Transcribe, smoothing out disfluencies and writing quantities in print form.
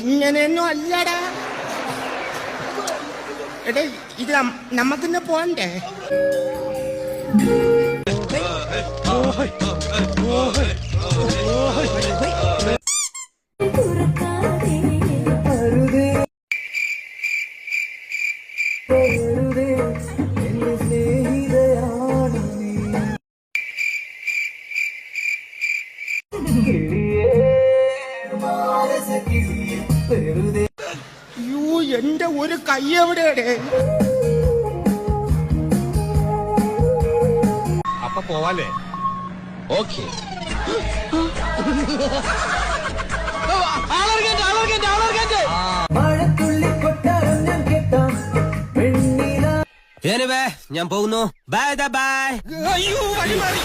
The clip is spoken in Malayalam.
അങ്ങനെയൊന്നും അല്ലടാ. എടേ ഇത് നമ്മക്കിന്ന് പോണ്ടേ? യൂ, എന്റെ ഒരു കൈ എവിടെയാടേ? അപ്പൊ പോവാല്ലേ? ഓക്കെ. ഞാൻ പോകുന്നു. Bye bye. അയ്യോ, വഴി മാറി.